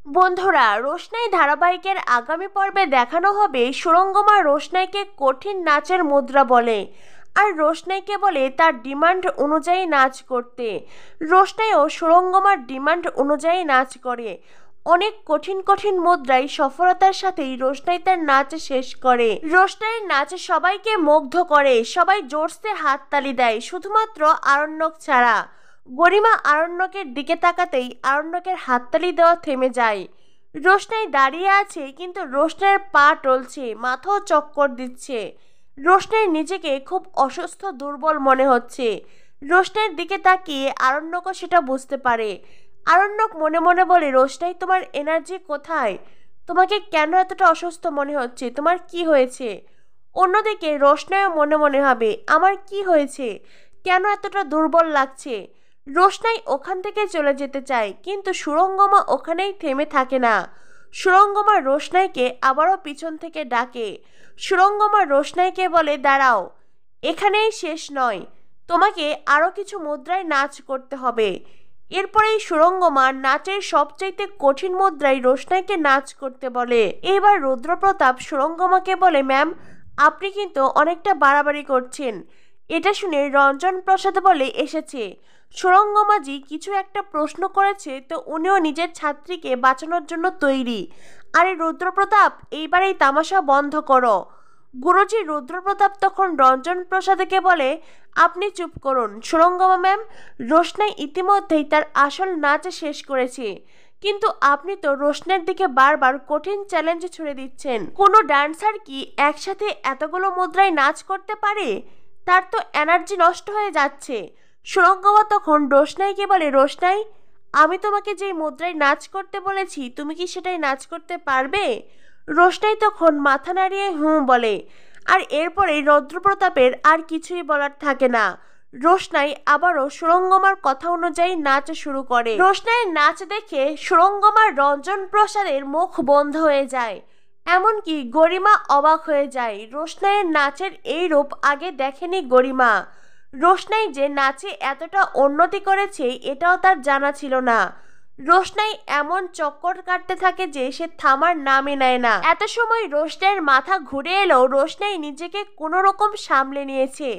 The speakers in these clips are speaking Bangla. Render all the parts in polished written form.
বন্ধুরা, রোশনাই ধারাবাহিকের আগামী পর্বে দেখানো হবে সুরঙ্গমা রোশনাইকে কঠিন নাচের মুদ্রা বলে, আর রোশনাইকে বলে তার ডিমান্ড অনুযায়ী নাচ করতে। রোশনাইও সুরঙ্গমার ডিমান্ড অনুযায়ী নাচ করে। অনেক কঠিন কঠিন মুদ্রায় সফলতার সাথেই রোশনাই তার নাচ শেষ করে। রোশনাইয়ের নাচ সবাইকে মুগ্ধ করে, সবাই জোরসে হাততালি দেয়, শুধুমাত্র আরণ্যক ছাড়া। গরিমা আরণ্যকের দিকে তাকাতেই আরণ্যকের হাততালি দেওয়া থেমে যায়। রোশনাই দাঁড়িয়ে আছে, কিন্তু রোশনাইয়ের পা টলছে, মাথাও চক্কর দিচ্ছে। রোশনাই নিজেকে খুব অসুস্থ, দুর্বল মনে হচ্ছে। রোশনাইয়ের দিকে তাকিয়ে আরণ্যকও সেটা বুঝতে পারে। আরণ্যক মনে মনে বলে, রোশনাই, তোমার এনার্জি কোথায়? তোমাকে কেন এতটা অসুস্থ মনে হচ্ছে? তোমার কি হয়েছে? অন্যদিকে রোশনাইও মনে মনে ভাবে, আমার কি হয়েছে? কেন এতটা দুর্বল লাগছে? রোশনাই ওখান থেকে চলে যেতে চায়, কিন্তু সুরঙ্গমা ওখানেই থেমে থাকে না। সুরঙ্গমা রোশনাইকে আবারও পিছন থেকে ডাকে। সুরঙ্গমা রোশনাইকে বলে, দাঁড়াও, এখানেই শেষ নয়, তোমাকে আরও কিছু মুদ্রায় নাচ করতে হবে। এরপরেই সুরঙ্গমা নাচের সবচাইতে কঠিন মুদ্রায় রোশনাইকে নাচ করতে বলে। এবার রুদ্রপ্রতাপ সুরঙ্গমাকে বলে, ম্যাম, আপনি কিন্তু অনেকটা বাড়াবাড়ি করছেন। এটা শুনে রঞ্জন প্রসাদ বলে, এসেছে, সুরঙ্গমাজি কিছু একটা প্রশ্ন করেছে, তো উনিও নিজের ছাত্রীকে বাঁচানোর জন্য তৈরি। আরে রুদ্রপ্রতাপ, এইবার এই তামাশা বন্ধ করো। গুরুজি রুদ্রপ্রতাপ তখন রঞ্জন প্রসাদকে বলে, আপনি চুপ করুন। সুরঙ্গমা ম্যাম, রোশনাই ইতিমধ্যেই তার আসল নাচ শেষ করেছে, কিন্তু আপনি তো রোশনের দিকে বারবার কঠিন চ্যালেঞ্জ ছুড়ে দিচ্ছেন। কোনো ডান্সার কি একসাথে এতগুলো মুদ্রায় নাচ করতে পারে? তার তো এনার্জি নষ্ট হয়ে যাচ্ছে। সুরঙ্গমা তখন রোশনাইকে বলে, রোশনাই, আমি তোমাকে যেই মুদ্রায় নাচ করতে বলেছি, তুমি কি সেটাই নাচ করতে পারবে? রোশনাই তখন মাথা নাড়িয়ে হুঁ বলে। আর এরপরে রুদ্রপ্রতাপের আর কিছুই বলার থাকে না। রোশনাই আবারও সুরঙ্গমার কথা অনুযায়ী নাচ শুরু করে। রোশনাইয়ের নাচ দেখে সুরঙ্গমার রঞ্জন প্রসাদের মুখ বন্ধ হয়ে যায়। এমনকি গরিমা অবাক হয়ে যায়। রোশনাইয়ের নাচের এই রূপ আগে দেখেনি গরিমা। রোশনাই যে নাচে এতটা উন্নতি করেছে এটাও তার জানা ছিল না। রোশনাই এমন চক্কর কাটতে থাকে যে সে থামার নামই নেয় না। এত সময় রোশনাইয়ের মাথা ঘুরে এলেও রোশনাই নিজেকে কোনো রকম সামলে নিয়েছে,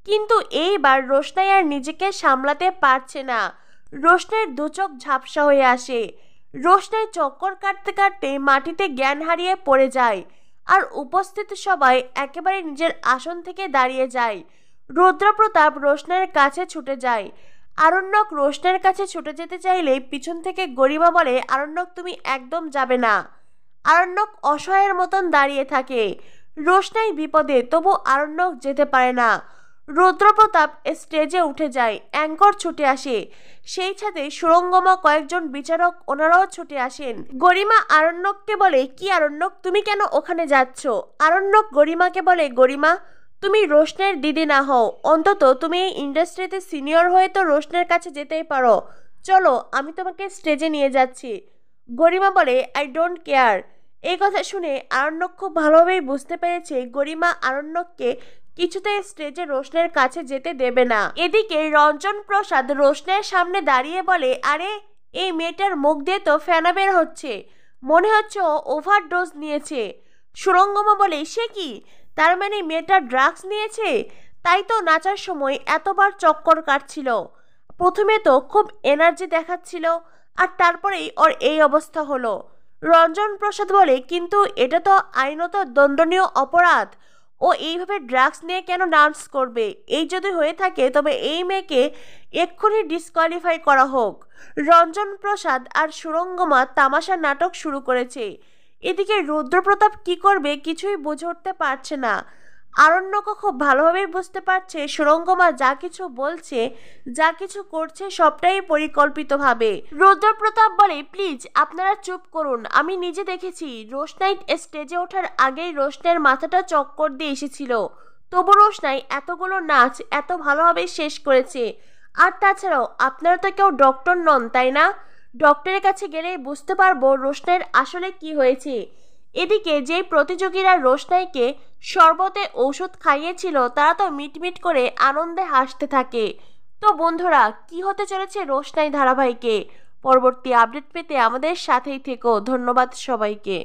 কিন্তু এইবার রোশনাই আর নিজেকে সামলাতে পারছে না। রোশনাইয়ের দু চোখ ঝাপসা হয়ে আসে। রোশনাই চক্কর কাটতে কাটতে মাটিতে জ্ঞান হারিয়ে পড়ে যায়, আর উপস্থিত সবাই একেবারে নিজের আসন থেকে দাঁড়িয়ে যায়। রুদ্রপ্রতাপ রোশনাইয়ের কাছে ছুটে যায়। আরণ্যক রোশনাইয়ের কাছে ছুটে যেতে চাইলে পিছন থেকে গরিমা বলে, আরণ্যক, তুমি একদম যাবে না। আরণ্যক অসহায়ের মতন দাঁড়িয়ে থাকে। রোশনাই বিপদে, তবু আরণ্যক যেতে পারে না। রুদ্রপ্রতাপ স্টেজে উঠে যায়, অ্যাঙ্কর ছুটে আসে, সেই সাথে সুরঙ্গমা, কয়েকজন বিচারক ওনারাও ছুটে আসেন। গরিমা আরণ্যককে বলে, কি আরণ্যক, তুমি কেন ওখানে যাচ্ছ? আরণ্যক গরিমাকে বলে, গরিমা, তুমি রোশনের দিদি না হও, অন্তত তুমি এই ইন্ডাস্ট্রিতে সিনিয়র হয়ে তো রোশনের কাছে যেতেই পারো। চলো, আমি তোমাকে স্টেজে নিয়ে যাচ্ছি। গরিমা বলে, আই ডোন্ট কেয়ার। এই কথা শুনে আরণ্যক খুব ভালোভাবেই বুঝতে পেরেছে গরিমা আরণ্যককে কিছুতেই স্টেজে রোশনের কাছে যেতে দেবে না। এদিকে রঞ্জন প্রসাদ রোশনের সামনে দাঁড়িয়ে বলে, আরে, এই মেয়েটার মুখ দিয়ে তো ফেনা বের হচ্ছে, মনে হচ্ছে ও ওভারডোজ নিয়েছে। সুরঙ্গমা বলে, সে কি, তার মানে মেয়েটা ড্রাগস নিয়েছে? তাই তো নাচার সময় এতবার চক্কর কাটছিল। প্রথমে তো খুব এনার্জি দেখাচ্ছিল, আর তারপরেই ওর এই অবস্থা হলো। রঞ্জন প্রসাদ বলে, কিন্তু এটা তো আইনত দণ্ডনীয় অপরাধ। ও এইভাবে ড্রাগস নিয়ে কেন ডান্স করবে? এই যদি হয়ে থাকে তবে এই মেয়েকে এক্ষুনি ডিসকোয়ালিফাই করা হোক। রঞ্জন প্রসাদ আর সুরঙ্গমা তামাশা নাটক শুরু করেছে। এদিকে রুদ্রপ্রতাপ কি করবে কিছুই বুঝে উঠতে পারছে না। আরণ্যকও খুব ভালোভাবেই বুঝতে পারছে সুরঙ্গমা যা কিছু বলছে, যা কিছু করছে সবটাই পরিকল্পিতভাবে। রুদ্রপ্রতাপ বলে, প্লিজ আপনারা চুপ করুন, আমি নিজে দেখেছি রোশনাই স্টেজে ওঠার আগেই রোশনাইয়ের মাথাটা চক্কর দিয়ে এসেছিল, তবু রোশনাই এতগুলো নাচ এত ভালোভাবে শেষ করেছে। আর তাছাড়াও আপনারা তো কেউ ডক্টর নন, তাই না? ডক্টরের কাছে গেলেই বুঝতে পারবো রোশনাইয়ের আসলে কি হয়েছে। এদিকে যে প্রতিযোগীরা রোশনাইকে শরবতে ঔষধ খাইয়েছিল তারা তো মিটমিট করে আনন্দে হাসতে থাকে। তো বন্ধুরা, কি হতে চলেছে রোশনাই ধারাবাহিকে? পরবর্তী আপডেট পেতে আমাদের সাথেই থেকো। ধন্যবাদ সবাইকে।